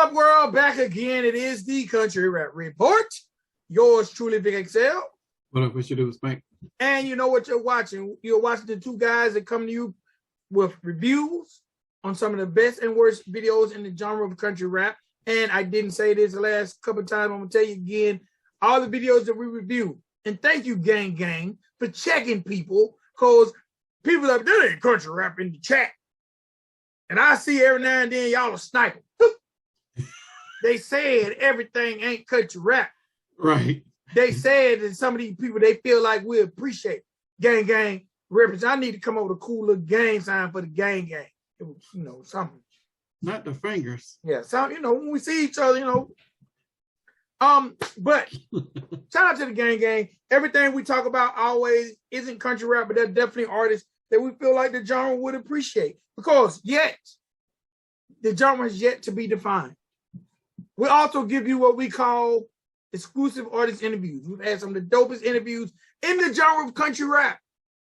up, world? Back again. It is the Country Rap Report. Yours truly, Vic XL. What up? What you do, Spank? And you know what you're watching. You're watching the two guys that come to you with reviews on some of the best and worst videos in the genre of country rap. And I didn't say this the last couple of times. I'm going to tell you again, all the videos that we review. And thank you, gang, for checking people, because people are, there ain't country rap in the chat. And I see every now and then y'all are sniping. They said everything ain't country rap. Right. They said that some of these people, they feel like we appreciate gang reference. I need to come up with a cool little gang sign for the gang. It was, something. Not the fingers. Yeah, so, when we see each other, but shout out to the gang. Everything we talk about always isn't country rap, but they're definitely artists that we feel like the genre would appreciate, because yet the genre is yet to be defined. We also give you what we call exclusive artist interviews. We've had some of the dopest interviews in the genre of country rap.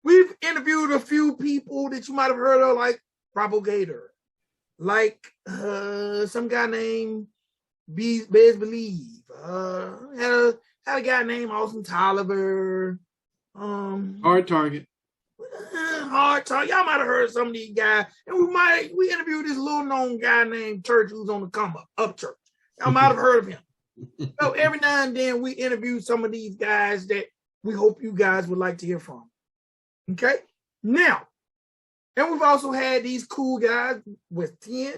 We've interviewed a few people that you might have heard of, like Propagator, like some guy named Bez Believe. Had a guy named Austin Tolliver. Hard Target. Hard Target. Y'all might have heard of some of these guys. And we interviewed this little known guy named Church, who's on the come up, Upchurch. Y'all might have heard of him. So every now and then we interview some of these guys that we hope you guys would like to hear from. Okay? Now, and we've also had these cool guys with 10.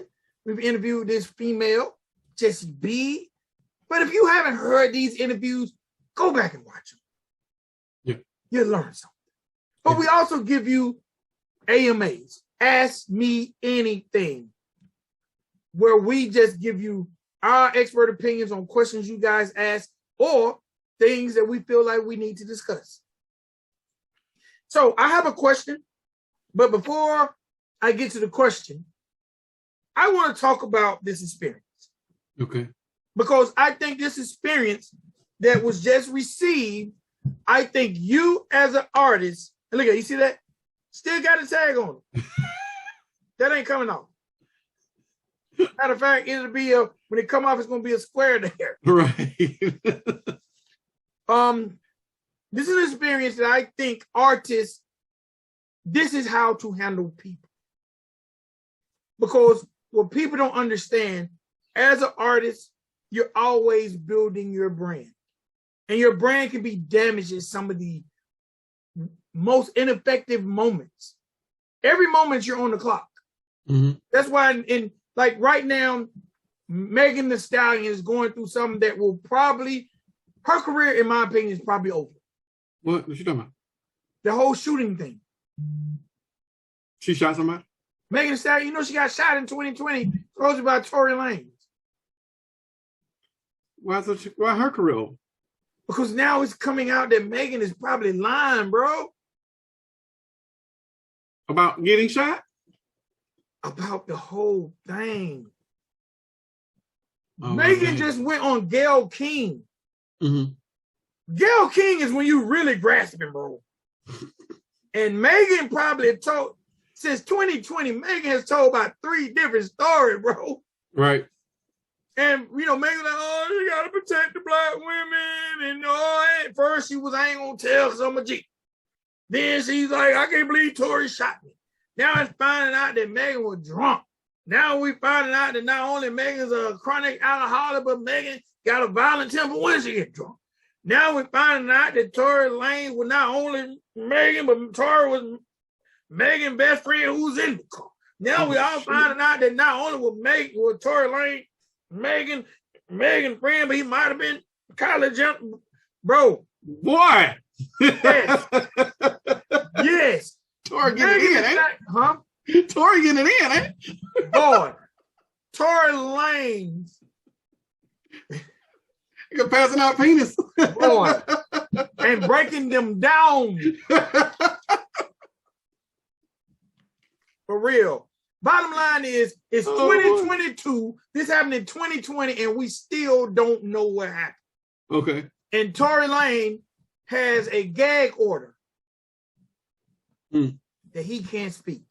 We've interviewed this female, Jessie B. But if you haven't heard these interviews, go back and watch them. Yeah. You'll learn something. But we also give you AMAs, Ask Me Anything, where we just give you our expert opinions on questions you guys ask or things that we feel like we need to discuss. So I have a question, but before I get to the question, I want to talk about this experience. Okay. Because I think this experience that was just received, I think you as an artist, and look at you see that? Still got a tag on it. That ain't coming off. Matter of fact, it'll be when it come off, it's gonna be a square there. Right. This is an experience that I think artists, this is how to handle people. Because what people don't understand, as an artist, you're always building your brand. And your brand can be damaged in some of the most ineffective moments. Every moment you're on the clock. Mm-hmm. That's why like right now, Megan Thee Stallion is going through something that will probably, her career, in my opinion, is probably over. What you talking about? The whole shooting thing. She shot somebody? Megan Thee Stallion, she got shot in 2020, supposedly by Tory Lanez. Why her career over? Because now it's coming out that Megan is probably lying, bro. About getting shot? About the whole thing. Oh, Megan just went on Gayle King. Mm-hmm. Gayle King is when you really grasping, bro. And Megan probably told, since 2020, Megan has told about 3 different stories, bro. Right. And, Megan's like, you got to protect the black women. And at first she was, I ain't going to tell because I'm a G. Then she's like, I can't believe Tory shot me. Now it's finding out that Megan was drunk. Now we finding out that not only Megan's a chronic alcoholic, but Megan got a violent temper when she gets drunk. Now we're finding out that Tory Lanez was not only Megan, but Tory was Megan's best friend who's in the car. Now we all finding out that not only was Tory Lanez Megan friend, but he might have been college bro. Boy. Yes. Yes. Tory getting it in, ain't it? Huh? Tory getting it in, ain't it? Boy. Tory Lanez. You're passing out penis. Boy. And breaking them down. For real. Bottom line is, it's 2022. This happened in 2020, and we still don't know what happened. Okay. And Tory Lanez has a gag order that he can't speak.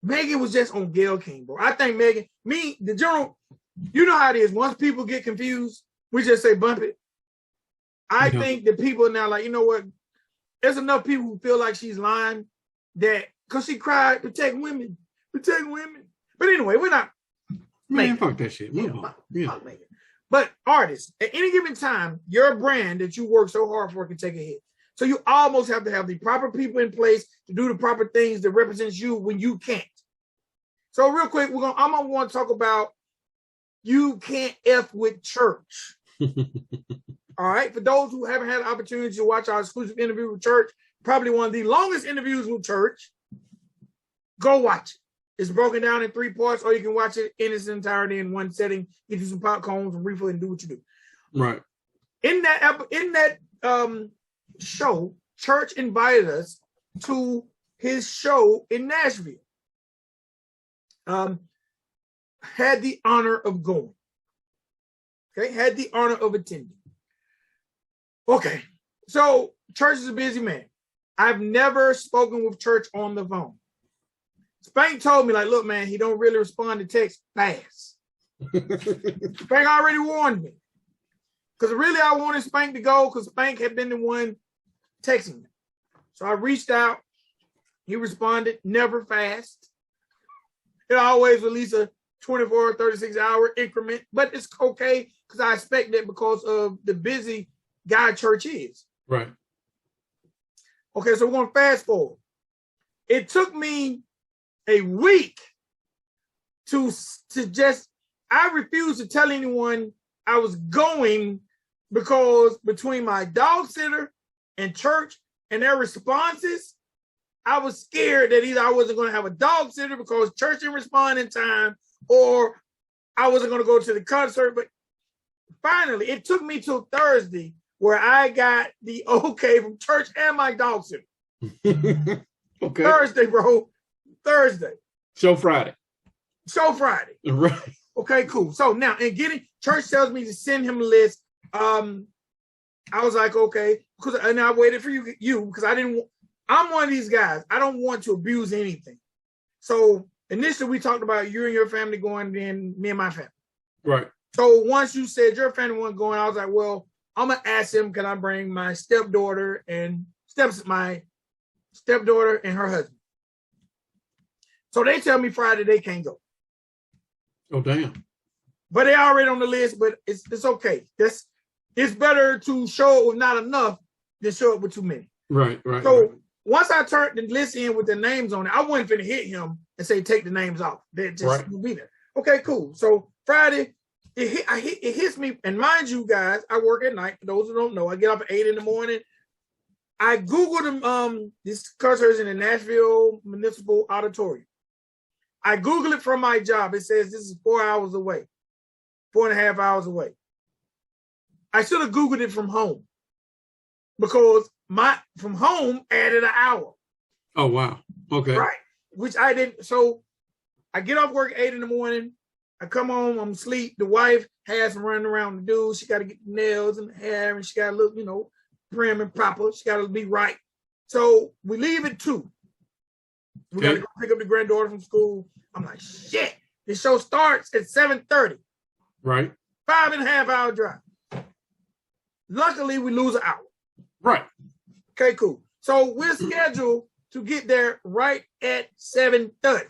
Megan was just on Gayle King, bro. I think Megan, the general, You know how it is. Once people get confused, we just say bump it. I think that people are now like, you know what? There's enough people who feel like she's lying that because she cried, protect women. But anyway, we're not. Man, fuck that shit. But artists, at any given time, your brand that you work so hard for can take a hit. So you almost have to have the proper people in place to do the proper things that represents you when you can't. So real quick, I'm gonna want to talk about you can't F with church. All right. For those who haven't had the opportunity to watch our exclusive interview with church, probably one of the longest interviews with church, go watch it. It's broken down in 3 parts, or you can watch it in its entirety in one setting, get you some popcorn, some refill, and do what you do. Right. In that show, Church invited us to his show in Nashville. Had the honor of going. Okay, had the honor of attending. Okay, so Church is a busy man. I've never spoken with Church on the phone. Spank told me, like, look, man, he don't really respond to text fast. Spank already warned me. Because really I wanted Spank to go because Spank had been the one texting me. So I reached out. He responded, never fast. It always release a 24 or 36 hour increment, but it's okay because I expect that because of the busy guy Church is. Right. Okay, so we're going to fast forward. It took me a week to just, I refused to tell anyone I was going because between my dog sitter and Church and their responses, I was scared that either I wasn't going to have a dog sitter because Church didn't respond in time, or I wasn't going to go to the concert. But finally, it took me till Thursday where I got the okay from Church and my dog sitter. Okay. Thursday, bro. Thursday. Show Friday. Right. Okay, cool. So now, in getting, Church tells me to send him a list. I was like, okay, and I waited for you because I'm one of these guys. I don't want to abuse anything. So initially we talked about you and your family going, then me and my family. Right. So once you said your family wasn't going, I was like, well, I'm gonna ask him, can I bring my stepdaughter and my stepdaughter and her husband? So they tell me Friday they can't go. Oh damn. But they already on the list, but it's okay. It's better to show up with not enough than show up with too many. Right. So once I turned the list in with the names on it, I wasn't finna hit him and say take the names off. They just will be there. Okay, cool. So Friday, it hits me, and mind you guys, I work at night. For those who don't know, I get up at 8 a.m. I Googled this concert is in the Nashville Municipal Auditorium. I Googled it from my job. It says this is 4 hours away, 4.5 hours away. I should have Googled it from home because from home added an hour. Oh, wow. Okay. Right. Which I didn't. So I get off work at 8 a.m. I come home, I'm asleep. The wife has some running around to do. She got to get the nails and the hair, and she got to look, prim and proper. She got to be right. So we leave at 2. We got to go pick up the granddaughter from school. I'm like, shit. The show starts at 7:30. Right. 5.5 hour drive. Luckily, we lose an hour. Right. Okay, cool. So we're scheduled to get there right at 7:30.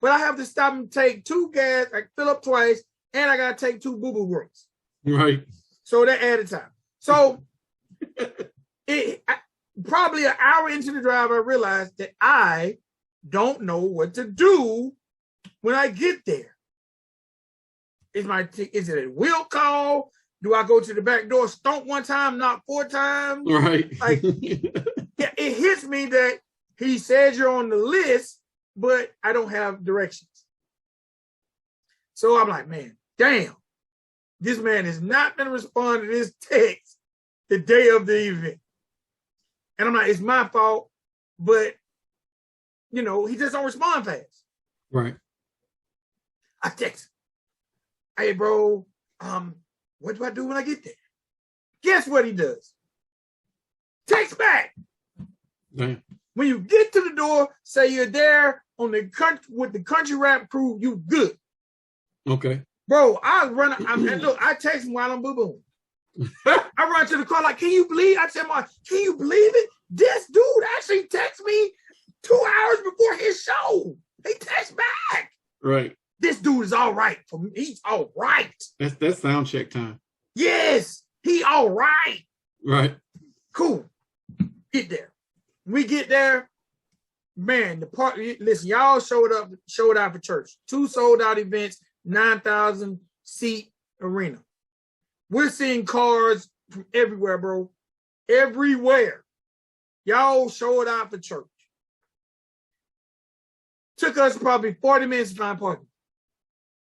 But I have to stop and take 2 gas, I fill up twice, and I got to take 2 boo-boo breaks. Right. So that added time. So probably an hour into the drive, I realized that I don't know what to do when I get there. Is it a wheel call? Do I go to the back door, stomp 1 time, knock 4 times? Right. Like, yeah, it hits me that he says you're on the list, but I don't have directions. So I'm like, man, damn, this man is not going to respond to this text the day of the event. And I'm like, it's my fault, but, he just don't respond fast. Right. I text him. Hey, bro, what do I do when I get there? Guess what he does? Text back. Damn. When you get to the door, say you're there on with the country rap crew, you good. Okay. Bro, I text him while I'm boo-booing. I run to the car like, can you believe? I tell my, can you believe it? This dude actually texted me 2 hours before his show. He texted back. Right. This dude is all right for me. He's all right. That's sound check time. Yes, he all right. Right. Cool. Get there. We get there. Man, the party. Listen, y'all showed out for church. 2 sold out events, 9,000 seat arena. We're seeing cars from everywhere, bro. Everywhere. Y'all showed out for church. Took us probably 40 minutes to find parking.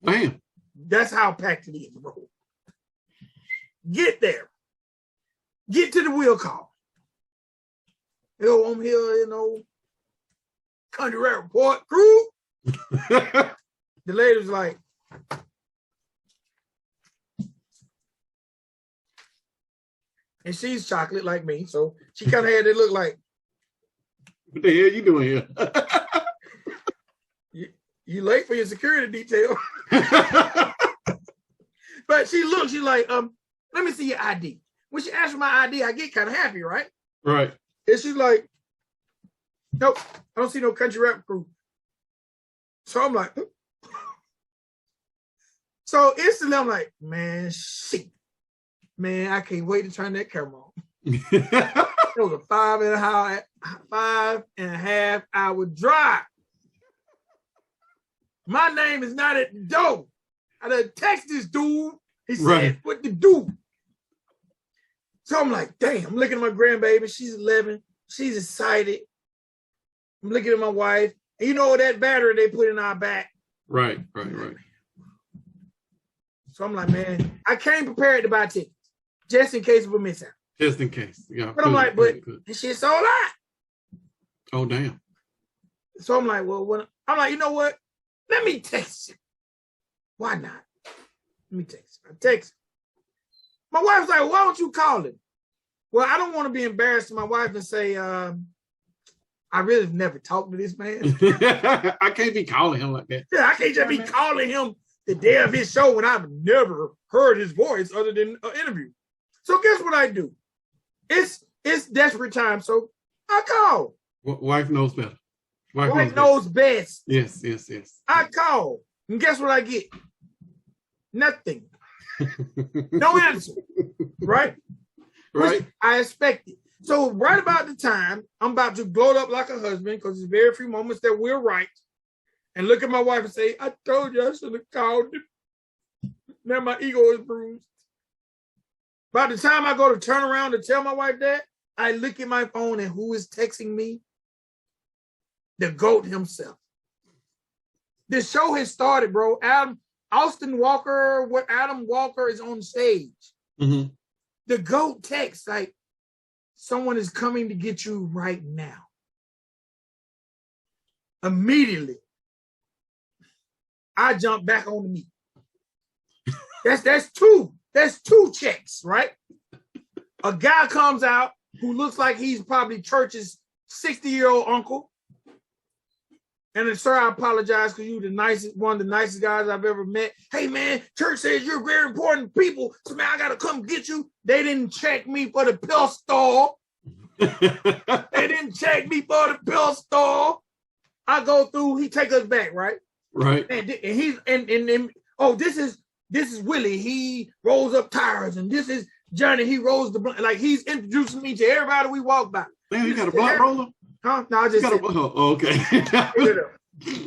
Damn. That's how packed it is, bro. Get there. Get to the wheel call. Yo, I'm here, Country Rap Report crew. The lady was like, and she's chocolate like me, so she kind of had it look like, what the hell you doing here? you late for your security detail. But she's like, let me see your ID. When she asked for my ID, I get kind of happy, right? Right. And she's like, nope, I don't see no country rap crew. So I'm like, so instantly I'm like, man, shit. Man, I can't wait to turn that camera on. It was a 5.5 hour drive. My name is not at the door. I done text this dude. He said, right. What to do? So I'm like, damn, I'm looking at my grandbaby. She's 11. She's excited. I'm looking at my wife. And you know that battery they put in our back? Right. So I'm like, man, I came prepared to buy tickets. Just in case of a mishap. Just in case. Yeah. But I'm like, but this shit's sold out. Oh, damn. So I'm like, I'm like, you know what? Let me text him. Why not? Let me text him. I text him. My wife's like, why don't you call him? Well, I don't want to be embarrassed to my wife and say, I really have never talked to this man. I can't be calling him like that. Yeah, I can't just be calling him the day of his show when I've never heard his voice other than an interview. So guess what I do? It's desperate time, so I call. Wife knows better. Wife knows best. Yes. I call. And guess what I get? Nothing. No answer. Right? Right. Which I expected. So right about the time, I'm about to gloat up like a husband because there's very few moments that we're right. And look at my wife and say, I told you I should have called him. Now my ego is bruised. By the time I go to turn around to tell my wife that, I look at my phone and who is texting me? The GOAT himself. The show has started, bro. Adam Walker is on stage. Mm-hmm. The GOAT text, like, someone is coming to get you right now. Immediately, I jump back on the meat. That's two checks, right? A guy comes out who looks like he's probably Church's 60-year-old uncle. And then, sir, I apologize because you're one of the nicest guys I've ever met. Hey, man, Church says you're very important people. So, man, I got to come get you. They didn't check me for the pistol. They didn't check me for the pistol. I go through, he take us back, right? Right. And he's, this is Willie. He rolls up tires. And this is Johnny. He rolls the blunt. Like, he's introducing me to everybody we walk by. Man, you got a blunt roller? Huh? No, I just okay.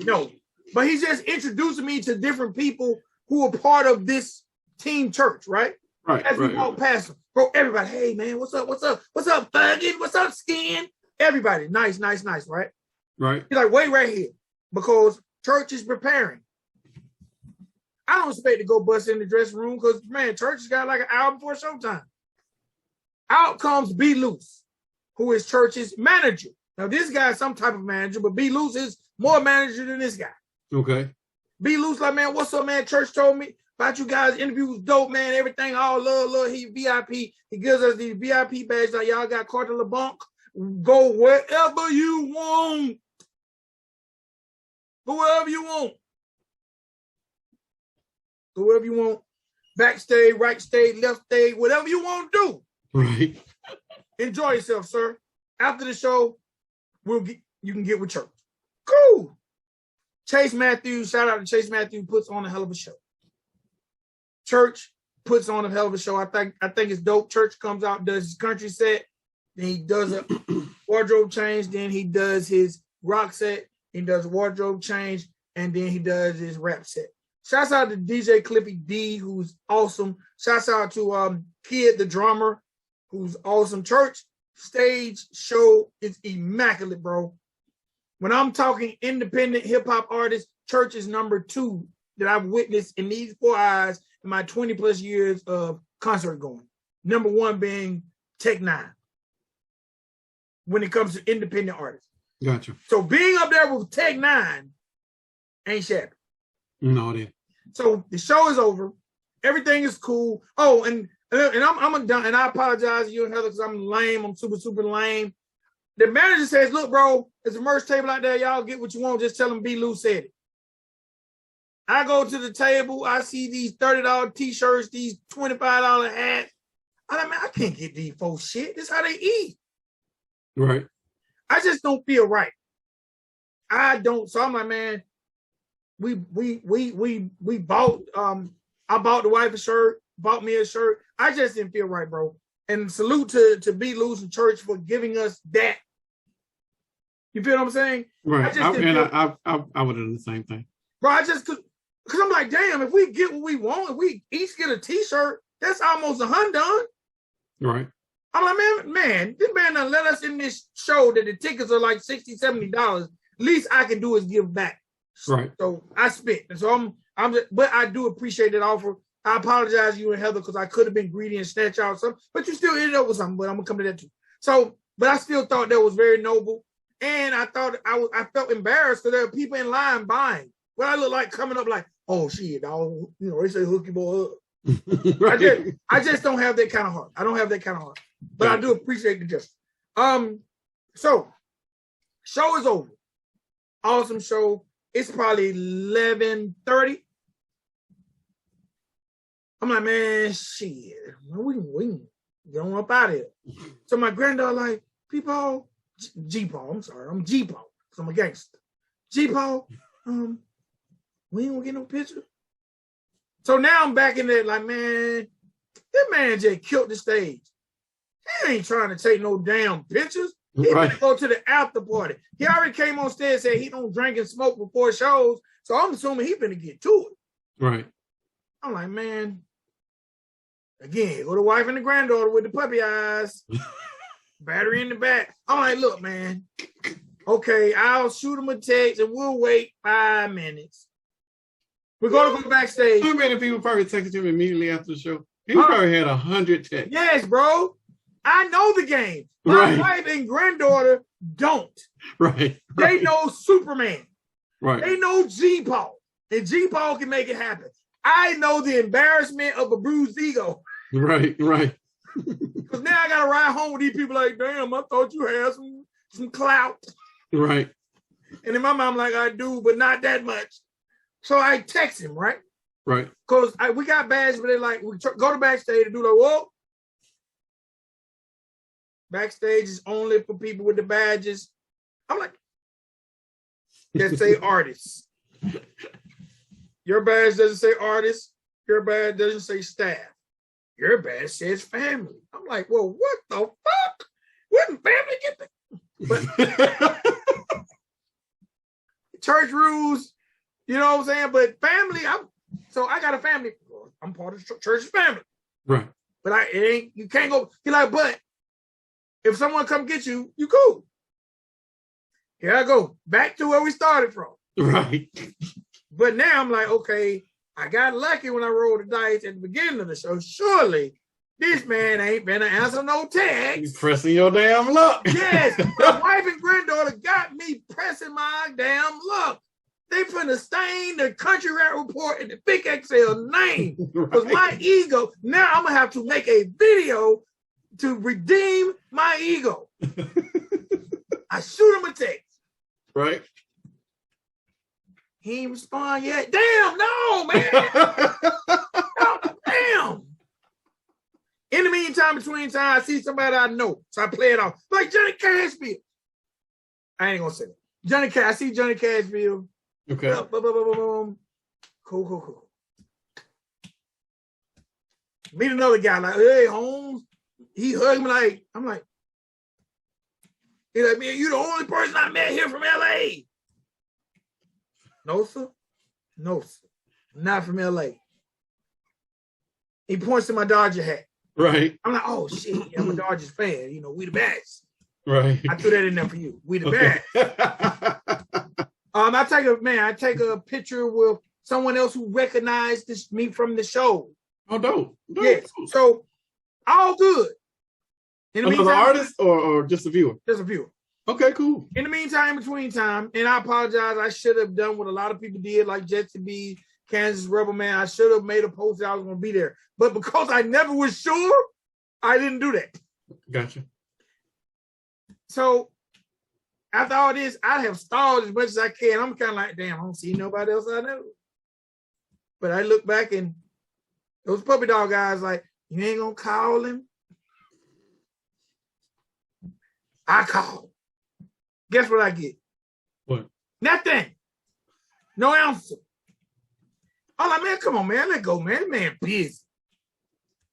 No, but he's just introducing me to different people who are part of this team church, right? Right. As we walk past them, bro, everybody, hey man, what's up, Thuggin? What's up, Skin? Everybody, nice, right? Right. He's like, wait right here, because church is preparing. I don't expect to go bust in the dressing room because man, church has got like an hour before showtime. Out comes B Loose, who is church's manager. Now, this guy is some type of manager, but B Loose is more manager than this guy. Okay. B Loose, like, man, what's up, man? Church told me about you guys. Interview was dope, man. Everything, all love. He VIP. He gives us these VIP badges. Like, y'all got carte de banque. Go wherever you want. Go wherever you want. So whatever you want, backstage, right stage, left stage, whatever you want to do. Right. Enjoy yourself, sir. After the show, you can get with church. Cool. Chase Matthews, shout out to Chase Matthews, puts on a hell of a show. Church puts on a hell of a show. I think it's dope. Church comes out, does his country set, then he does a wardrobe change, then he does his rock set, he does a wardrobe change, and then he does his rap set. Shouts out to DJ Cliffy D, who's awesome. Shouts out to Kid the drummer, who's awesome. Church stage show is immaculate, bro. When I'm talking independent hip-hop artists, Church is number 2 that I've witnessed in these 4 eyes in my 20 plus years of concert going. Number 1 being Tech 9 when it comes to independent artists. Gotcha. So being up there with Tech 9 ain't shabby. No, it ain't. So the show is over. Everything is cool. Oh, and I'm done. And I apologize to you and Heather because I'm lame. I'm super, super lame. The manager says, look, bro, there's a merch table out there. Y'all get what you want. Just tell them B. Lou said it. I go to the table. I see these $30 T-shirts, these $25 hats. I'm like, man, I can't get these folks shit. This is how they eat. Right. I just don't feel right. I don't. So I'm like, man, we bought, I bought the wife a shirt, bought me a shirt. I just didn't feel right, bro. And salute to B. Lou's and Church for giving us that. You feel what I'm saying? Right. I would have done the same thing. Bro, because I'm like, damn, if we get what we want, if we each get a T-shirt, that's almost $100. Right. I'm like, man, this man done let us in this show that the tickets are like $60, $70. Least I can do is give back. Right. So I spit. And so but I do appreciate that offer. I apologize to you and Heather because I could have been greedy and snatch out something, but you still ended up with something, but I'm gonna come to that too. So, but I still thought that was very noble. And I thought I felt embarrassed because there were people in line buying. What I look like coming up like, oh shit, dog, they say hook your boy up. Right. I just don't have that kind of heart. I don't have that kind of heart. But I do appreciate the gesture. So show is over. Awesome show. It's probably 11:30. I'm like, man, shit. We can get on up out of here. So my granddaughter like, G-Paul, I'm sorry. I'm G-Paul, because I'm a gangster. G-Paul, we ain't gonna get no picture. So now I'm back in there like, man, that man just killed the stage. He ain't trying to take no damn pictures. He right. Go to the after party. He already came on stage and said he don't drink and smoke before shows. So I'm assuming he finna get to it. Right. I'm like, man, again, go the wife and the granddaughter with the puppy eyes. Battery in the back. I'm like, look, man. Okay, I'll shoot him a text and we'll wait 5 minutes. We're going to go backstage. How many people probably texted him immediately after the show? He probably had 100 texts. Yes, bro. I know the game. My wife and granddaughter don't. Right. They know Superman. Right. They know G-Paul. And G-Paul can make it happen. I know the embarrassment of a bruised ego. Right. Because now I got to ride home with these people like, damn, I thought you had some clout. Right. And in my mind, I'm like, I do, but not that much. So I text him, right? Right. Because we got badges, but they're like, we go to backstage and do like, whoa. Backstage is only for people with the badges. I'm like, that say artists. Your badge doesn't say artist. Your badge doesn't say staff. Your badge says family. I'm like, well, what the fuck? Where did family get that? But church rules, you know what I'm saying? But family, so I got a family. I'm part of the church's family. Right. But you can't go. You're like, but if someone come get you, you cool. Here I go. Back to where we started from. Right. But now I'm like, okay, I got lucky when I rolled the dice at the beginning of the show. Surely this man ain't been to answer no text. He's pressing your damn luck. Yes. My wife and granddaughter got me pressing my damn luck. They finna stain the Country Rap Report and the Vic XL name. Because my ego, now I'm going to have to make a video to redeem my ego. I shoot him a text. Right. He ain't respond yet. Damn, no, man. Oh, damn. In the meantime, between time, I see somebody I know. So I play it off. Like Johnny Cashville. I ain't gonna say that. I see Johnny Cashville. Okay. Cool. Meet another guy like, hey, Holmes. He hugged me like, I'm like, he's like, man, you the only person I met here from LA. No, sir. Not from LA. He points to my Dodger hat. Right. I'm like, oh shit, I'm a Dodgers fan. You know, we the best. Right. I threw that in there for you. We the best. I take a picture with someone else who recognized me from the show. Oh, dope. Yes. So all good. In the Another artist or just a viewer? Just a viewer. Okay, cool. In the meantime, between time, and I apologize, I should have done what a lot of people did, like Jesse B, Kansas Rebel Man. I should have made a post that I was going to be there. But because I never was sure, I didn't do that. Gotcha. So after all this, I have stalled as much as I can. I'm kind of like, damn, I don't see nobody else I know. But I look back and those puppy dog guys like, you ain't going to call him? I call. Guess what I get? What? Nothing. No answer. I'm like, man, come on, man. Let go, man. Man, busy.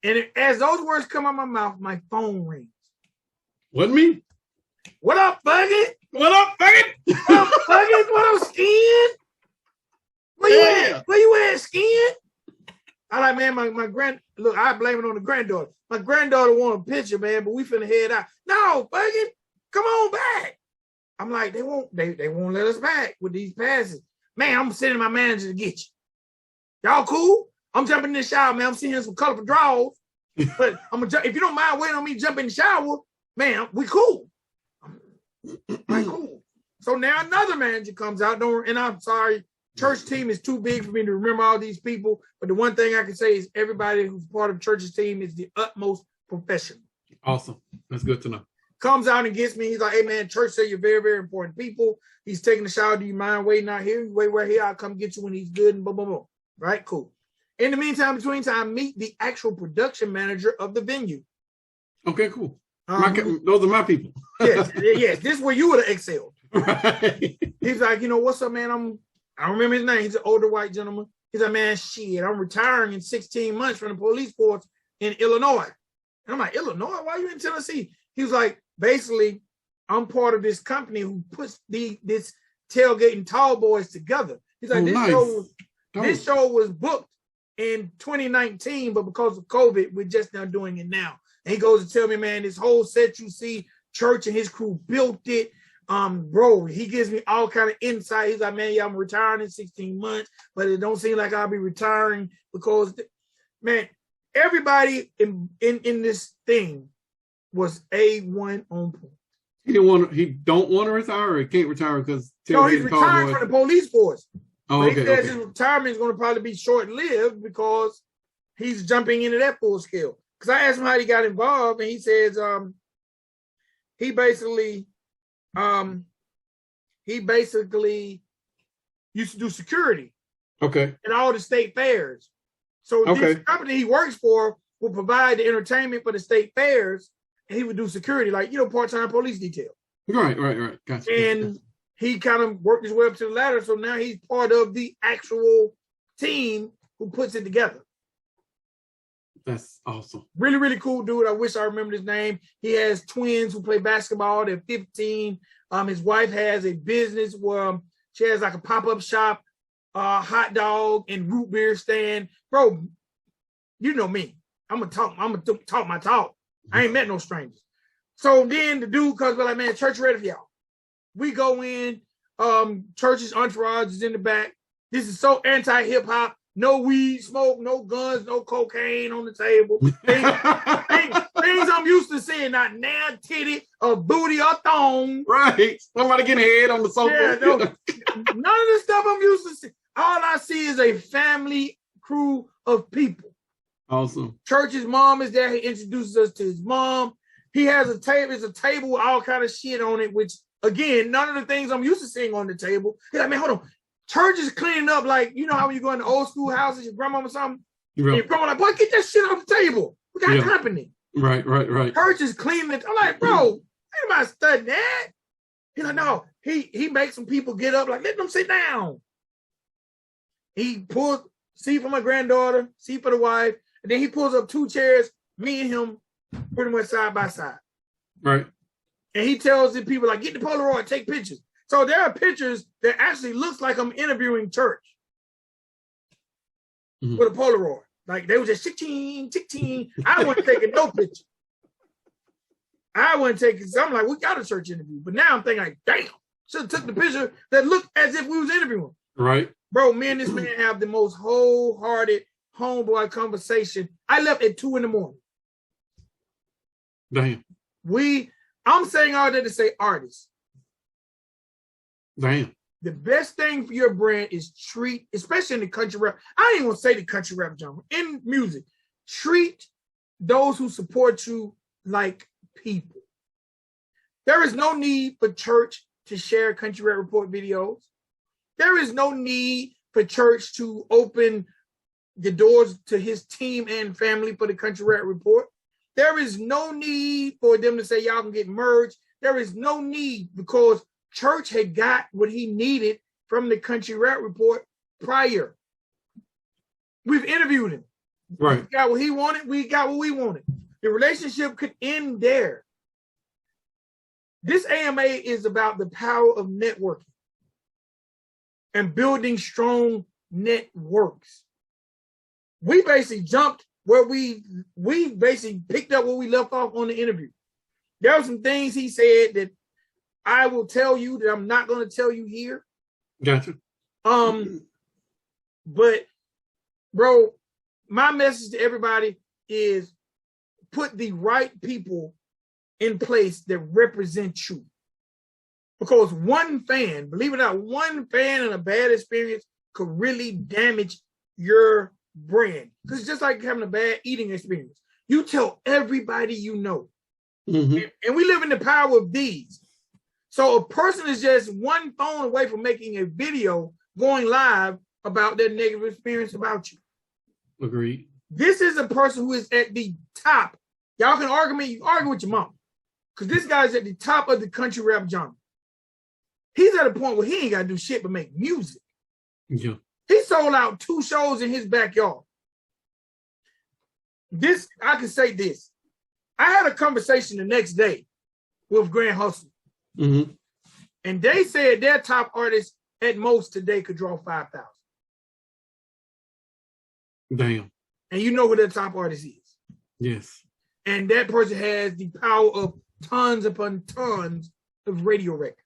And as those words come out my mouth, my phone rings. Wasn't me? What up, Buggy? What up, Buggy? What up, Buggy? What up, Skin? Where you at? Where you at, Skin? I like, man, my look, I blame it on the granddaughter. My granddaughter want a picture, man, but we finna head out. No, Buggy, come on back. I'm like, they won't let us back with these passes. Man, I'm sending my manager to get you. Y'all cool? I'm jumping in the shower, man. I'm seeing some colorful draws. But if you don't mind waiting on me to jump in the shower, man, we cool. Like, cool. So now another manager comes out, and I'm sorry, church team is too big for me to remember all these people. But the one thing I can say is everybody who's part of church's team is the utmost professional. Awesome. That's good to know. Comes out and gets me. He's like, hey, man, church say you're very, very important people. He's taking the shower. Do you mind waiting out here? You wait right here. I'll come get you when he's good and boom, boom, boom. Right? Cool. In the meantime, between time, meet the actual production manager of the venue. Okay, cool. Those are my people. Yes. This is where you would have excelled. Right. He's like, you know, what's up, man? I don't remember his name. He's an older white gentleman. He's like, man, shit, I'm retiring in 16 months from the police force in Illinois. And I'm like, Illinois? Why are you in Tennessee? He was like, basically, I'm part of this company who puts this tailgating tall boys together. He's like, this show was booked in 2019, but because of COVID, we're just now doing it now. And he goes to tell me, man, this whole set you see, Church and his crew built it. Bro, he gives me all kind of insight. He's like, man, yeah, I'm retiring in 16 months, but it don't seem like I'll be retiring because, man, everybody in this thing was A1 on point. He don't want to retire, or he can't retire because he's retiring from the police force. Oh, but okay. He says his retirement is going to probably be short-lived because he's jumping into that full scale. Because I asked him how he got involved, and he says he basically used to do security. Okay. In all the state fairs. So this company he works for will provide the entertainment for the state fairs, and he would do security, like, you know, part-time police detail. Right. Gotcha. And he kind of worked his way up to the ladder, so now he's part of the actual team who puts it together. That's awesome. Really, really cool dude. I wish I remembered his name. He has twins who play basketball. They're 15. His wife has a business where she has like a pop-up shop, hot dog and root beer stand. Bro, you know me. I'm gonna talk my talk. I ain't met no strangers. So then the dude comes by like, man, church ready for y'all. We go in, church's entourage is in the back. This is so anti-hip-hop. No weed smoke, no guns, no cocaine on the table. Things I'm used to seeing, not now titty or booty or thong. Right. Somebody getting head on the sofa. Yeah, no, none of the stuff I'm used to seeing. All I see is a family crew of people. Awesome. Church's mom is there. He introduces us to his mom. He has a table. It's a table with all kind of shit on it, which, again, none of the things I'm used to seeing on the table. He's like, man, hold on. Church is cleaning up like, you know how when you go into old school houses, your grandma or something, Yeah. and your grandma like, boy, get that shit off the table. We got company. Right. Church is cleaning it. I'm like, bro, ain't nobody studying that. He's like, no, he makes some people get up, like, let them sit down. He pulls seat for my granddaughter, seat for the wife, and then he pulls up 2 chairs, me and him, pretty much side by side. Right. And he tells the people, like, get the Polaroid, take pictures. So there are pictures that actually looks like I'm interviewing Church with a Polaroid. Like, they was just tick-ting. I wasn't taking no picture. I wasn't taking, so I'm like, we got a Church interview. But now I'm thinking, like, damn, should have took the picture that looked as if we was interviewing. Right. Bro, me and this man have the most wholehearted homeboy conversation. I left at 2 a.m. Damn. I'm saying all that to say artists. Damn. The best thing for your brand is treat, especially in the country rap. I ain't gonna say the country rap genre. In music, treat those who support you like people. There is no need for Church to share Country Rap Report videos. There is no need for Church to open the doors to his team and family for the Country Rap Report. There is no need for them to say y'all can get merged. There is no need because Church had got what he needed from the Country Rap Report prior. We've interviewed him. Right. He got what he wanted. We got what we wanted. The relationship could end there. This AMA is about the power of networking and building strong networks. We basically jumped where we basically picked up where we left off on the interview. There were some things he said that I will tell you that I'm not going to tell you here. Gotcha. But bro, my message to everybody is put the right people in place that represent you. Because one fan, believe it or not, one fan and a bad experience could really damage your brand. Because it's just like having a bad eating experience. You tell everybody you know. And we live in the power of these. So a person is just one phone away from making a video going live about their negative experience about you. Agreed. This is a person who is at the top. Y'all can argue me, you argue with your mom. Because this guy's at the top of the country rap genre. He's at a point where he ain't got to do shit but make music. Yeah. He sold out 2 shows in his backyard. This, I can say this. I had a conversation the next day with Grand Hustle. And they said their top artist at most today could draw 5,000. Damn. And you know who their top artist is. Yes. And that person has the power of tons upon tons of radio records.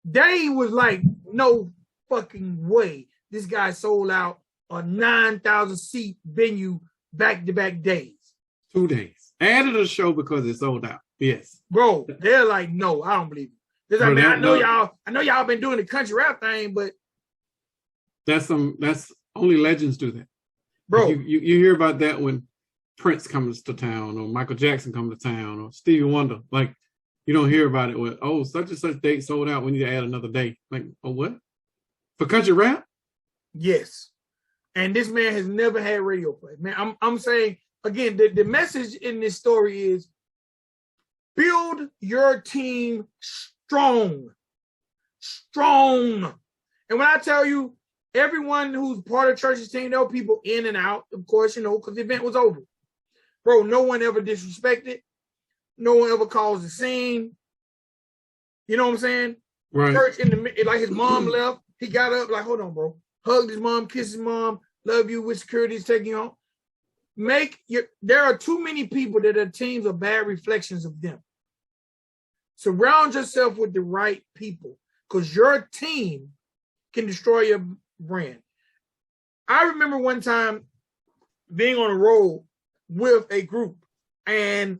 They was like, no fucking way. This guy sold out a 9,000 seat venue back-to-back days. 2 days. Added a show because it sold out. Yes. Bro, they're like, no, I don't believe it. They're like, man, I know y'all been doing the country rap thing, but that's only legends do that. Bro. Like you hear about that when Prince comes to town or Michael Jackson comes to town or Stevie Wonder. Like, you don't hear about it with, oh, such and such date sold out. We need to add another date. Like, oh, what? For country rap? Yes. And this man has never had radio play. Man, I'm saying, again, the message in this story is build your team strong. Strong. And when I tell you, everyone who's part of Church's team, there were people in and out, of course, because the event was over. Bro, no one ever disrespected. No one ever caused a scene. You know what I'm saying? Right. Church like his mom left. He got up like, hold on, bro. Hugged his mom, kissed his mom, love you, with security is taking you home. There are too many people that are teams of bad reflections of them. Surround yourself with the right people because your team can destroy your brand. I remember one time being on a road with a group and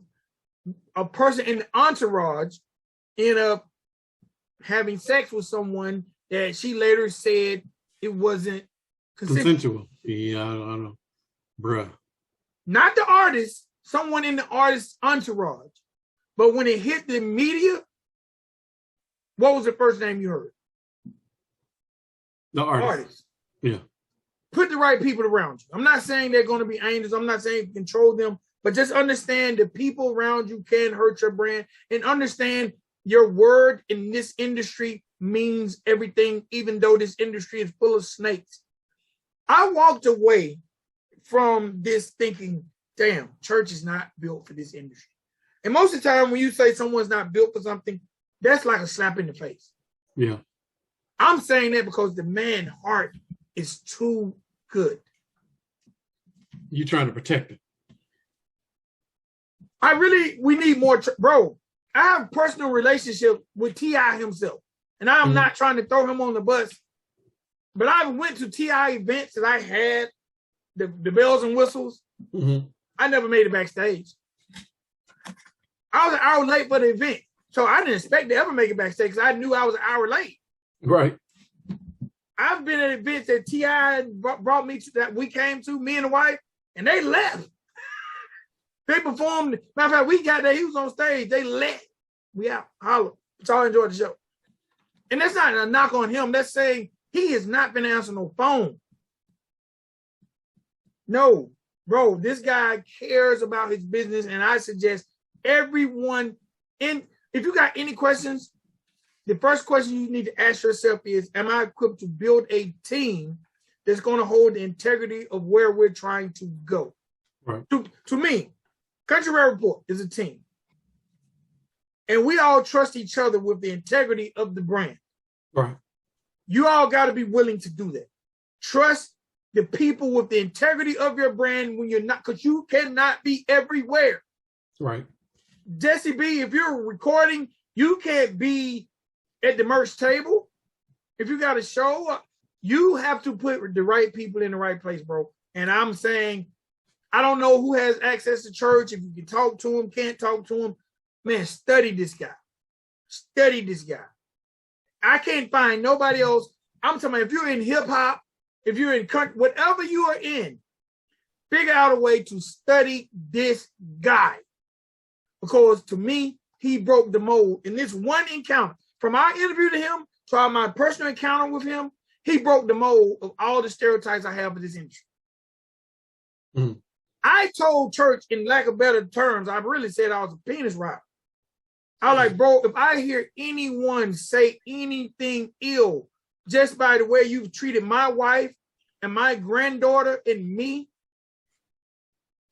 a person in the entourage ended up having sex with someone that she later said it wasn't consensual. Yeah, I don't know. Bruh. Not the artist, someone in the artist's entourage. But when it hit the media, what was the first name you heard? The artists. Yeah. Put the right people around you. I'm not saying they're going to be angels. I'm not saying control them, but just understand the people around you can hurt your brand, and understand your word in this industry means everything, even though this industry is full of snakes. I walked away from this thinking, damn, church is not built for this industry. And most of the time when you say someone's not built for something, that's like a slap in the face. Yeah. I'm saying that because the man's heart is too good. You trying to protect it. We need more, bro. I have a personal relationship with T.I. himself. And I'm not trying to throw him on the bus, but I went to T.I. events that I had, the bells and whistles. Mm-hmm. I never made it backstage. I was an hour late for the event. So I didn't expect to ever make it backstage because I knew I was an hour late. Right. I've been at events that T.I. brought me to, that we came to, me and the wife, and they left. They performed. Matter of fact, we got there. He was on stage. They left. We out. Holla. But y'all enjoyed the show. And that's not a knock on him. That's saying he has not been answering no phone. No, bro, this guy cares about his business. And I suggest everyone if you got any questions, the first question you need to ask yourself is, am I equipped to build a team that's going to hold the integrity of where we're trying to go? Right. To me, Country Rap Report is a team. And we all trust each other with the integrity of the brand. Right. You all got to be willing to do that. Trust the people with the integrity of your brand when you're not, because you cannot be everywhere. Right. Jesse B, if you're recording, you can't be at the merch table. If you got a show, you have to put the right people in the right place, bro. And I'm saying, I don't know who has access to church. If you can talk to him, can't talk to him, man, study this guy. Study this guy. I can't find nobody else. I'm talking about if you're in hip hop, if you're in country, whatever you are in, figure out a way to study this guy. Because to me, he broke the mold in this one encounter. From our interview to him to my personal encounter with him, he broke the mold of all the stereotypes I have for this industry. Mm. I told church, in lack of better terms, I really said I was a penis robber. I was like, bro, if I hear anyone say anything ill just by the way you've treated my wife and my granddaughter and me,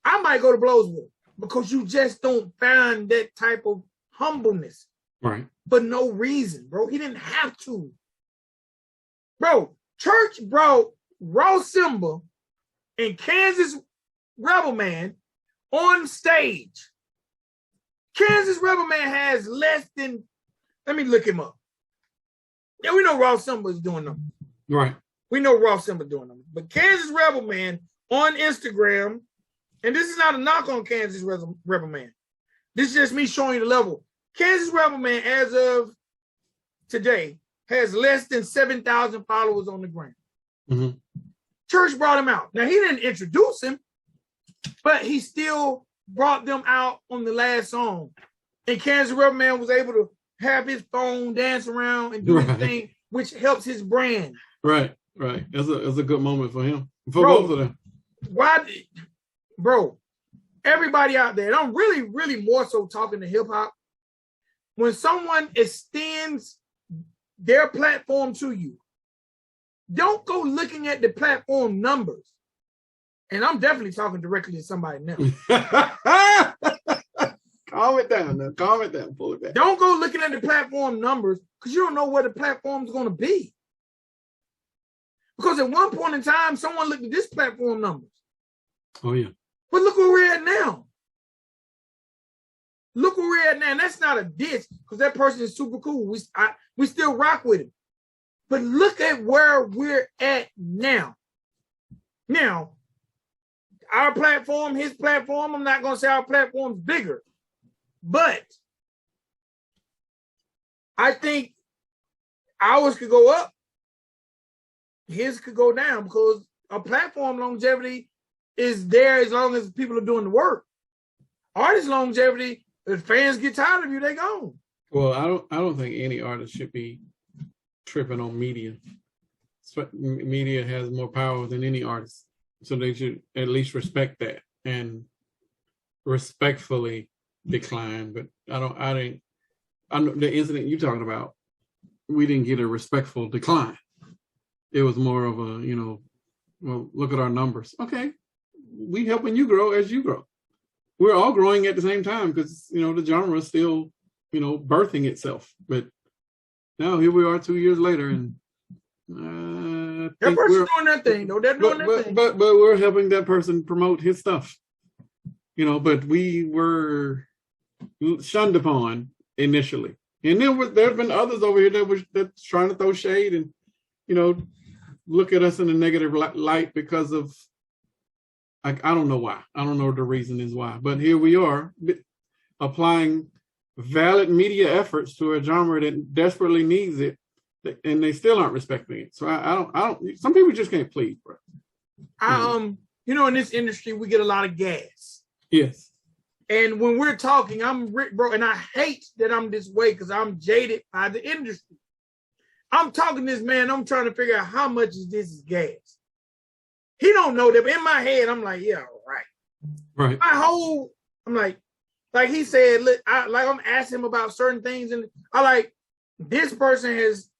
I might go to blows with it, because you just don't find that type of humbleness. Right. For no reason, bro. He didn't have to. Bro, church brought Raw Simba and Kansas Rebel Man on stage. Kansas Rebel Man has less than, let me look him up. Yeah, we know Raw Simba is doing them. Right. We know Raw Simba doing them. But Kansas Rebel Man on Instagram, and this is not a knock on Kansas Rebel Man. This is just me showing you the level. Kansas Rebel Man, as of today, has less than 7,000 followers on the gram. Mm-hmm. Church brought him out. Now, he didn't introduce him, but he still brought them out on the last song. And Kansas Rebel Man was able to have his phone dance around and do his thing, which helps his brand. Right, right. It's a good moment for him. For Bro, both of them. Bro, everybody out there, and I'm really, really more so talking to hip-hop, when someone extends their platform to you, don't go looking at the platform numbers. And I'm definitely talking directly to somebody now. Calm it down now. Calm it down. Pull it back. Don't go looking at the platform numbers, because you don't know where the platform is going to be. Because at one point in time, someone looked at this platform numbers. Oh, yeah. But look where we're at now. Look where we're at now. And that's not a diss, because that person is super cool. We still rock with him. But look at where we're at now. Now, our platform, his platform, I'm not going to say our platform's bigger. But I think ours could go up. His could go down, because a platform longevity is there as long as people are doing the work. Artist longevity, if fans get tired of you, they gone. Well, I don't think any artist should be tripping on media. media has more power than any artist. So they should at least respect that and respectfully decline. But I know the incident you're talking about, we didn't get a respectful decline. It was more of a, well, look at our numbers. Okay, we helping you grow as you grow. We're all growing at the same time because, the genre is still, birthing itself. But now here we are 2 years later, and that person's doing that thing, though. They're doing that thing. But we're helping that person promote his stuff. But we were shunned upon initially. And then there have been others over here that's trying to throw shade and, look at us in a negative light because of, I don't know why. I don't know the reason is why. But here we are applying valid media efforts to a genre that desperately needs it, and they still aren't respecting it. So I don't. Some people just can't please, bro. In this industry, we get a lot of gas. Yes. And when we're talking, I'm Rick, bro, and I hate that I'm this way because I'm jaded by the industry. I'm talking to this man, I'm trying to figure out how much is this gas. He don't know that, but in my head, I'm like, yeah, right. Right. I'm like he said, I'm asking him about certain things, and this person has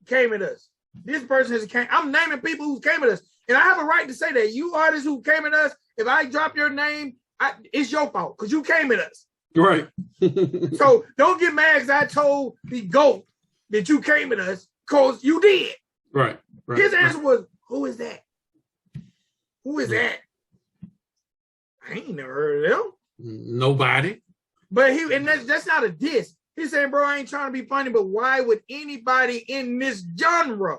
came at us. This person has came. I'm naming people who came at us, and I have a right to say that. You artists who came at us, if I drop your name, it's your fault because you came at us. Right. So don't get mad because I told the GOAT that you came at us because you did. Right. His answer was, who is that? Who is that? I ain't never heard of them. Nobody. But that's not a diss. He said, bro, I ain't trying to be funny, but why would anybody in this genre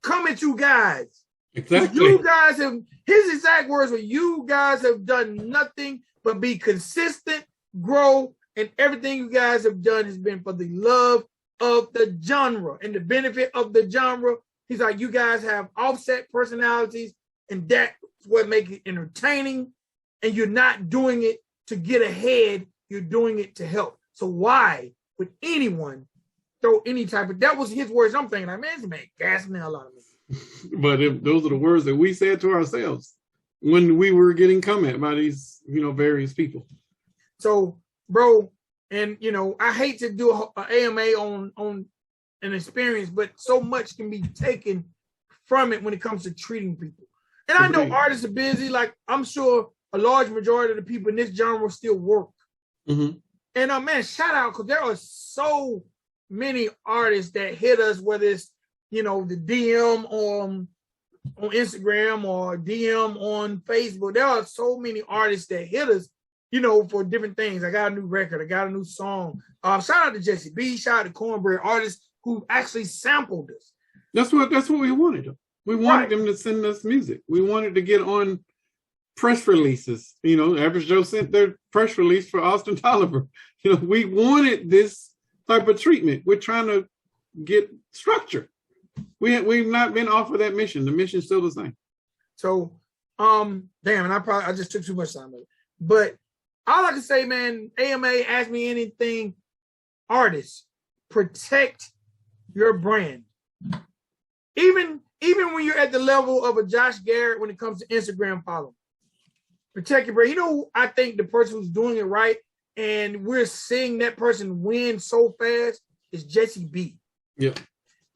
come at you guys? Exactly. You guys his exact words were, you guys have done nothing but be consistent, grow, and everything you guys have done has been for the love of the genre and the benefit of the genre. He's like, you guys have offset personalities, and that's what makes it entertaining. And you're not doing it to get ahead. You're doing it to help. So why would anyone throw any type of, that was his words. I'm thinking, man, this man gassing the hell out of me. But those are the words that we said to ourselves when we were getting comment by these, various people. So, bro, and I hate to do an AMA on an experience, but so much can be taken from it when it comes to treating people. And I know artists are busy. Like, I'm sure a large majority of the people in this genre still work. Mm-hmm. And man, shout out, because there are so many artists that hit us, whether it's the DM on Instagram or DM on Facebook. There are so many artists that hit us, for different things. I got a new record. I got a new song. Shout out to Jesse B. Shout out to Cornbread, artists who actually sampled us. That's what we wanted. We wanted them to send us music. We wanted to get on press releases. Average Joe sent their press release for Austin Tolliver. We wanted this type of treatment. We're trying to get structure. We've not been off of that mission. The mission's still the same. So, and I just took too much time with it. But all I can say, man, AMA, ask me anything. Artists, protect your brand. Even when you're at the level of a Josh Garrett when it comes to Instagram following. Protect your brand. I think the person who's doing it right, and we're seeing that person win so fast, is Jesse B. Yeah.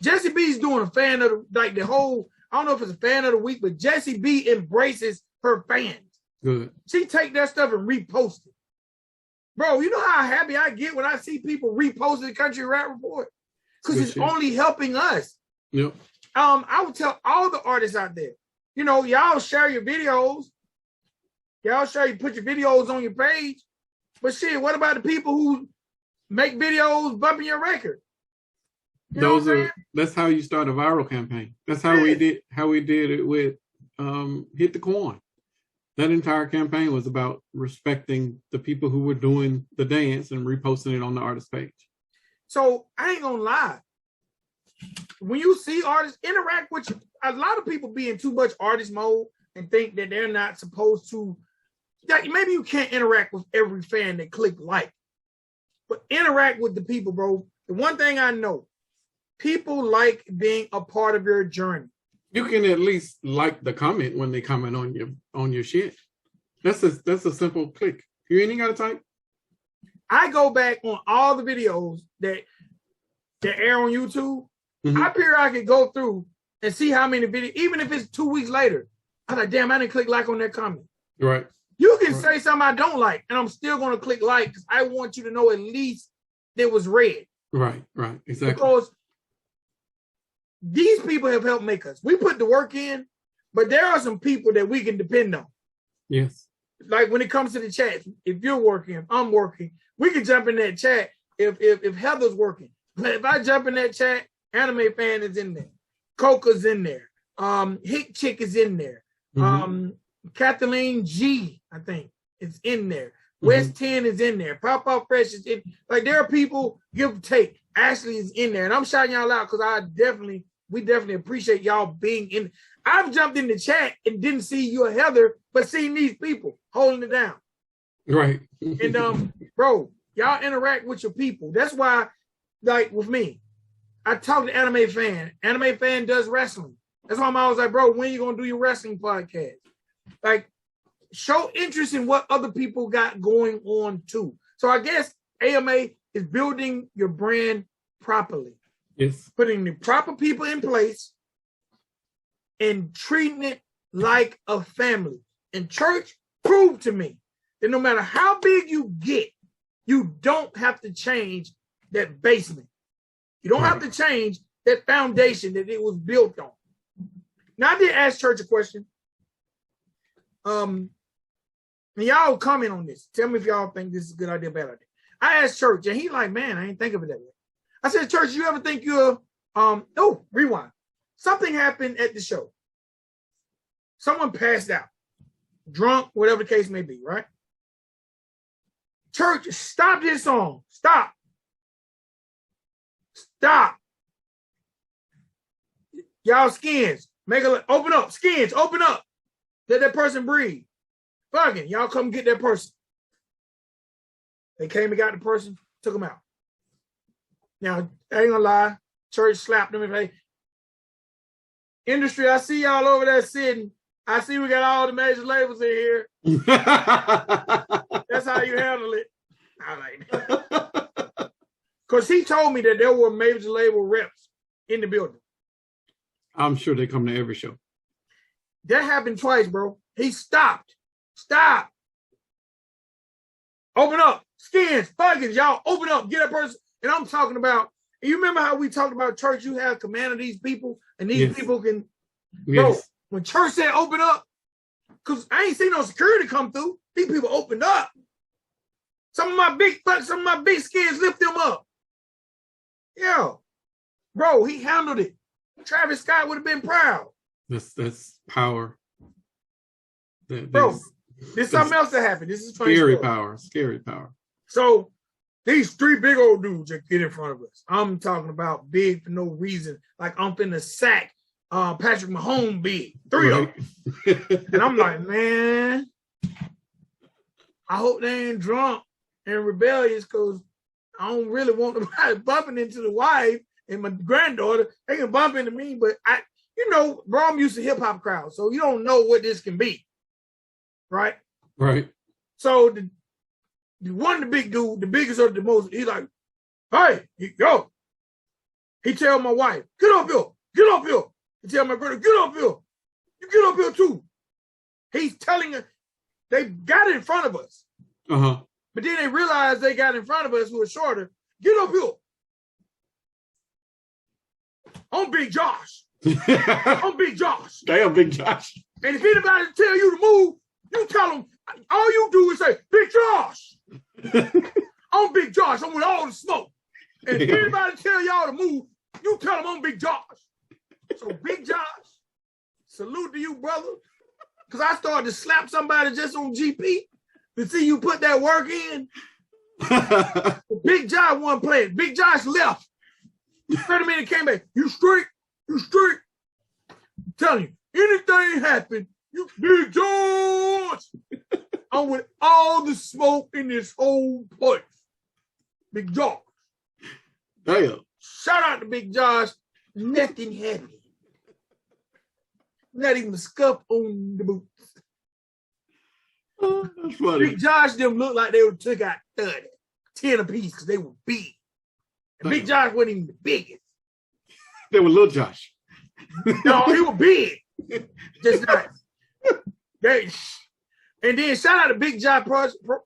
Jesse B's doing a fan of I don't know if it's a fan of the week, but Jesse B embraces her fans. Good. She take that stuff and repost it. Bro, you know how happy I get when I see people repost the Country Rap Report? Because it's only helping us. Yep. I would tell all the artists out there, y'all share your videos. Y'all put your videos on your page. But shit, what about the people who make videos bumping your record? That's how you start a viral campaign. That's how we did it with Hit the Coin. That entire campaign was about respecting the people who were doing the dance and reposting it on the artist page. So I ain't gonna lie. When you see artists interact with you, a lot of people be in too much artist mode and think that they're not supposed to. Maybe you can't interact with every fan that click like, but interact with the people, bro. The one thing I know, people like being a part of your journey. You can at least like the comment when they comment on your shit. That's a simple click. You ain't got to type. I go back on all the videos that air on YouTube. Mm-hmm. I periodically go through and see how many videos, even if it's 2 weeks later. I'm like, damn, I didn't click like on that comment. Right. You can say something I don't like, and I'm still going to click like because I want you to know at least it was read. Right, exactly. Because these people have helped make us. We put the work in, but there are some people that we can depend on. Yes. Like when it comes to the chat, if you're working, if I'm working, we can jump in that chat if Heather's working. But if I jump in that chat, Anime Fan is in there. Coca's in there. Hick Chick is in there. Mm-hmm. Kathleen G, I think, is in there. Mm-hmm. West 10 is in there. Pop Up Fresh is in. Like there are people, give or take. Ashley is in there. And I'm shouting y'all out because we definitely appreciate y'all being in. I've jumped in the chat and didn't see you or Heather, but seen these people holding it down. Right. And bro, y'all interact with your people. That's why, like with me, I talk to Anime Fan. Anime Fan does wrestling. That's why I'm always like, bro, when you gonna do your wrestling podcast? Like, show interest in what other people got going on too. So I guess AMA is building your brand properly. Yes. Putting the proper people in place and treating it like a family. And church proved to me that no matter how big you get, you don't have to change that basement. You don't have to change that foundation that it was built on. Now, I did ask church a question. And y'all comment on this. Tell me if y'all think this is a good idea or bad idea. I asked church, and he like, man, I ain't think of it that way. I said, church, you ever think you're, rewind. Something happened at the show. Someone passed out, drunk, whatever the case may be, right? Church, stop this song. Stop. Y'all skins, open up. Skins, open up. Let that person breathe. Fucking, y'all come get that person. They came and got the person, took him out. Now, I ain't gonna lie, church slapped them and say, industry, I see y'all over there sitting. I see we got all the major labels in here. That's how you handle it. I like that. Because he told me that there were major label reps in the building. I'm sure they come to every show. That happened twice, bro. He stopped. Stop. Open up. Skins, fuckings, y'all open up. Get that person. And I'm talking about, you remember how we talked about church? You have command of these people, and these people can, bro, when church said open up, because I ain't seen no security come through. These people opened up. Some of my big skins lift them up. Yeah. Bro, he handled it. Travis Scott would have been proud. That's power. Bro, there's something else that happened. This is scary power. Scary power. So these three big old dudes that get in front of us. I'm talking about big for no reason. Like I'm finna sack Patrick Mahomes big. Three of them. And I'm like, man, I hope they ain't drunk and rebellious because I don't really want them bumping into the wife and my granddaughter. They can bump into me, but bro, I'm used to hip hop crowds, so you don't know what this can be. Right? Right. So the one, the big dude, the biggest or the most, he's like, hey, yo. He tell my wife, get up here. He tell my brother, get up here. You get up here too. He's telling her, they got in front of us. Uh-huh. But then they realized they got in front of us who were shorter. Get up here. I'm Big Josh. I'm Big Josh. Damn, Big Josh. And if anybody tell you to move, you tell them, all you do is say, Big Josh. I'm Big Josh. I'm with all the smoke. And if anybody tell y'all to move, you tell them I'm Big Josh. So Big Josh, salute to you, brother. Because I started to slap somebody just on GP to see you put that work in. Big Josh wasn't playing. Big Josh left. 30 minutes came back. You straight. I'm telling you, anything happen, you Big Josh. I'm with all the smoke in this whole place. Big Josh. Damn. Shout out to Big Josh. Nothing happened. Not even a scuff on the boots. Oh, that's funny. Big Josh them looked like they would took out 30, 10 apiece because they were big. And Big Josh wasn't even the biggest. They were little Josh. No, he was big. Just not. And then shout out to Big Josh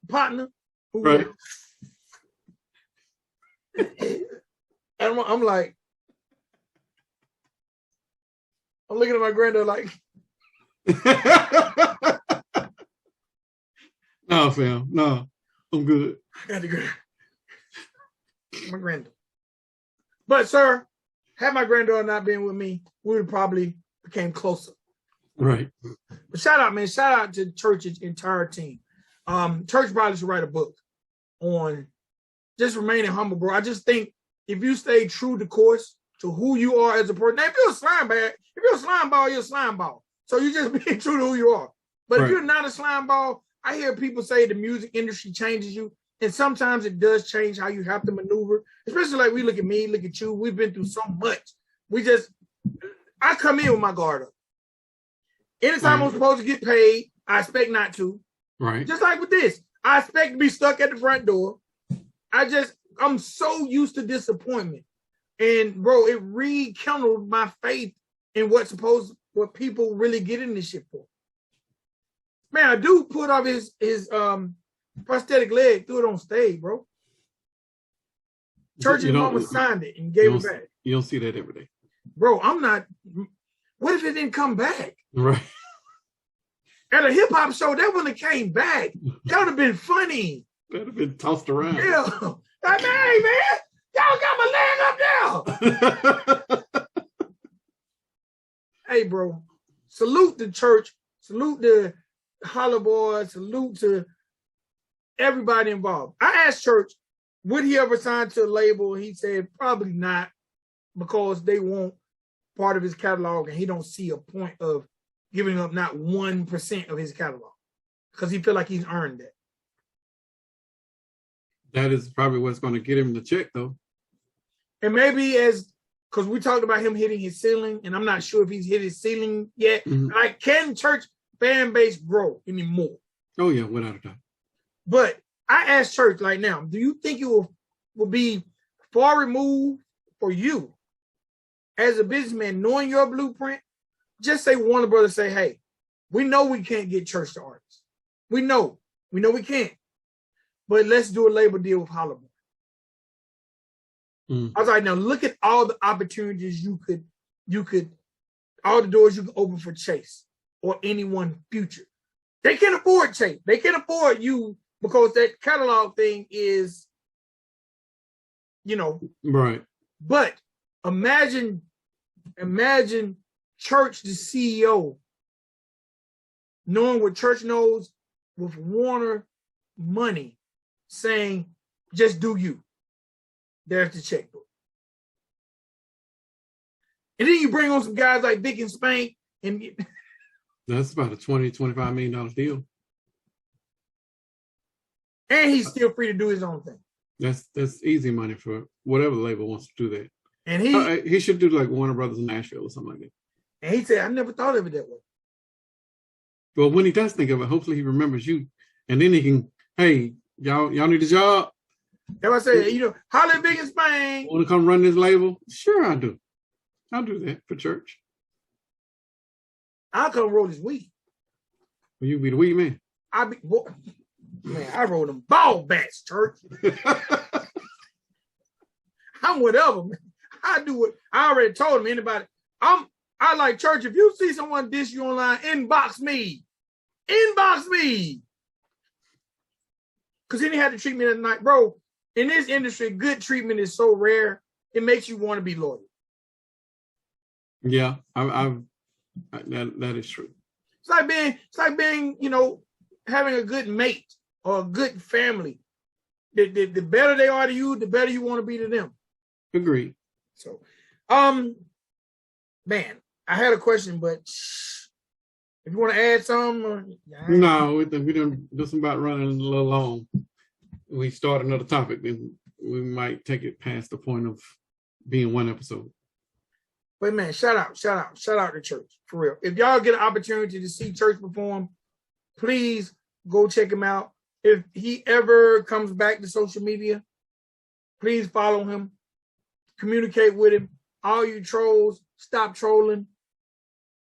partner. Who right. And I'm like, I'm looking at my granddaughter like, no, fam, no, I'm good. I got the my granddaughter. But sir, had my granddaughter not been with me, we would probably became closer. Right. But shout out, man. Shout out to Church's entire team. Church probably should write a book on just remaining humble, bro. I just think if you stay true to course to who you are as a person, now, if you're a slime bag, if you're a slime ball, you're a slime ball. So you just being true to who you are. But right. If you're not a slime ball, I hear people say the music industry changes you. And sometimes it does change how you have to maneuver, especially like we look at me, look at you. We've been through so much. I come in with my guard up. Anytime I'm supposed to get paid, I expect not to. Right. Just like with this, I expect to be stuck at the front door. I'm so used to disappointment. And bro, it rekindled my faith in what people really get in this shit for. Man, a dude put off his prosthetic leg, threw it on stage, bro. Church and mama signed it and gave it back. You don't see that every day. Bro, I'm not. What if it didn't come back? Right. At a hip hop show, that wouldn't have came back. That would have been funny. That would have been tossed around. Yeah. Like, hey, man, y'all got my leg up there. Hey, bro, salute the church. Salute the Holla Boys. Salute to everybody involved. I asked Church, would he ever sign to a label? He said probably not, because they want part of his catalog and he don't see a point of giving up not 1% of his catalog because he feel like he's earned that. That is probably what's going to get him the check, though. And maybe because we talked about him hitting his ceiling, and I'm not sure if he's hit his ceiling yet. Mm-hmm. Like, can Church fan base grow anymore? Oh, yeah, without a doubt. But I asked Church, like, now, do you think it will be far removed for you as a businessman, knowing your blueprint? Just say Warner Brothers say, hey, we know we can't get Church to artists. We know we can't. But let's do a label deal with Hollywood. I was like, now look at all the opportunities you could, all the doors you can open for Chase or anyone future. They can't afford Chase. They can't afford you because that catalog thing is, right. But imagine Church, the CEO, knowing what Church knows with Warner money, saying, just do you. There's the checkbook. And then you bring on some guys like Vic and Spank. And that's about a $20-25 million deal. And he's still free to do his own thing. That's easy money for whatever label wants to do that. And he should do like Warner Brothers in Nashville or something like that. And he said, I never thought of it that way. Well, when he does think of it, hopefully he remembers you. And then he can, hey, y'all need a job? That's what I said, Holly Big and Spain. Want to come run this label? Sure, I do. I'll do that for Church. I'll come roll this weed. Will you be the weed man? I roll them ball bats, Church. I'm whatever, man. I do what I already told him. Anybody, I like Church. If you see someone diss you online, inbox me. Inbox me. Because then he had to treat me that night. Bro, in this industry, good treatment is so rare, it makes you want to be loyal. Yeah, that is true. It's like being, having a good mate or a good family. The better they are to you, the better you want to be to them. Agreed. So, man, I had a question, but if you want to add something. No, we done just about running a little long. We start another topic, then we might take it past the point of being one episode. But man, shout out to Church, for real. If y'all get an opportunity to see Church perform, please go check him out. If he ever comes back to social media, please follow him, communicate with him. All you trolls, stop trolling.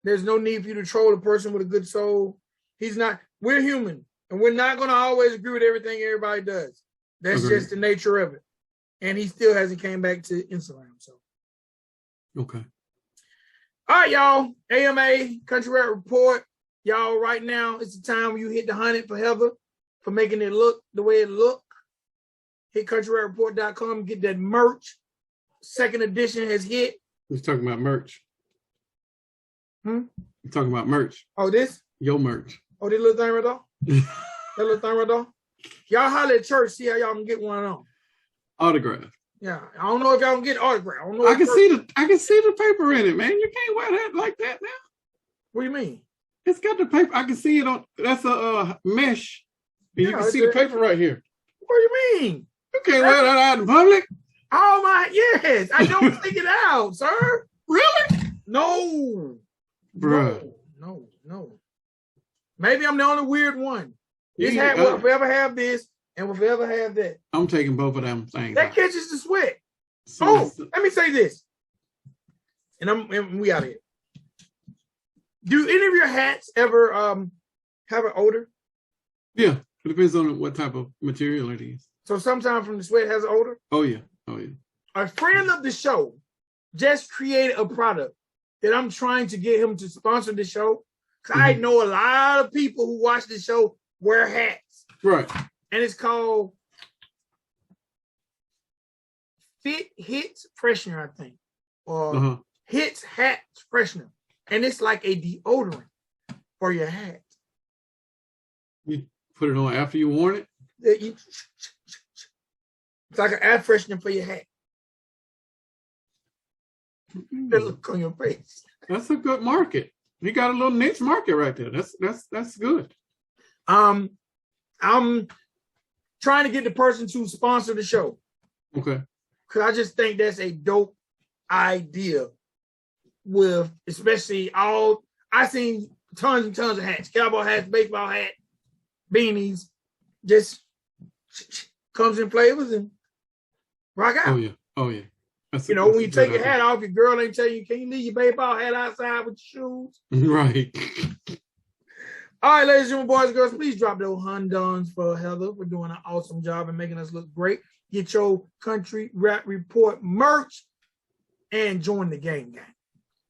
There's no need for you to troll a person with a good soul. We're human, and we're not going to always agree with everything everybody does. That's just the nature of it. And he still hasn't came back to Instagram. So, okay. All right, y'all. AMA, Country Rap Report. Y'all, right now, it's the time when you hit the 100 for Heather for making it look the way it look. Hit countryrapreport.com, get that merch. Second edition has hit. He's talking about merch. You're talking about merch. Oh, this? Your merch. Oh, this little thing right there? That little thing right there? Y'all holler at Church, see how y'all can get one on. Autograph. Yeah, I don't know if y'all can get autograph. I don't know. I can see the paper in it, man. You can't wear that like that now. What do you mean? It's got the paper. I can see it on. That's a mesh, and you can see the paper right here. What do you mean? You can't wear that out in public. Oh my, yes. I don't stick it out, sir. Really? No. Bruh. No. Maybe I'm the only weird one. This hat will forever have this and will forever have that. I'm taking both of them things. That catches the sweat. So let me say this. And we out of here. Do any of your hats ever have an odor? Yeah. It depends on what type of material it is. So sometimes from the sweat has an odor? Oh yeah. A friend of the show just created a product that I'm trying to get him to sponsor the show. Because I know a lot of people who watch the show wear hats. Right. And it's called Fit Hits Freshener, I think. Or Hits Hat Freshener. And it's like a deodorant for your hat. You put it on after you worn it? It's like an air freshener for your hat. That look on your face. That's a good market. You got a little niche market right there. That's good. I'm trying to get the person to sponsor the show. Okay. Because I just think that's a dope idea. With especially I seen tons and tons of hats, cowboy hats, baseball hat, beanies, just comes in flavors and rock out. Oh yeah. When you take your hat off, your girl ain't tell you, can you leave your baseball hat outside with your shoes? Right. All right, ladies and boys and girls, please drop those Honduns for Heather for doing an awesome job and making us look great. Get your Country Rap Report merch and join the gang.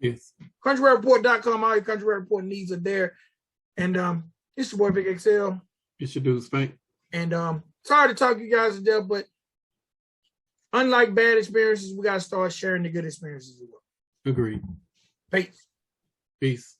Yes. countryrapreport.com. All your Country Rap Report needs are there. And it's your boy Vic XL. You should do the Spank. And sorry to talk you guys to death, but unlike bad experiences, we got to start sharing the good experiences as well. Agreed. Peace.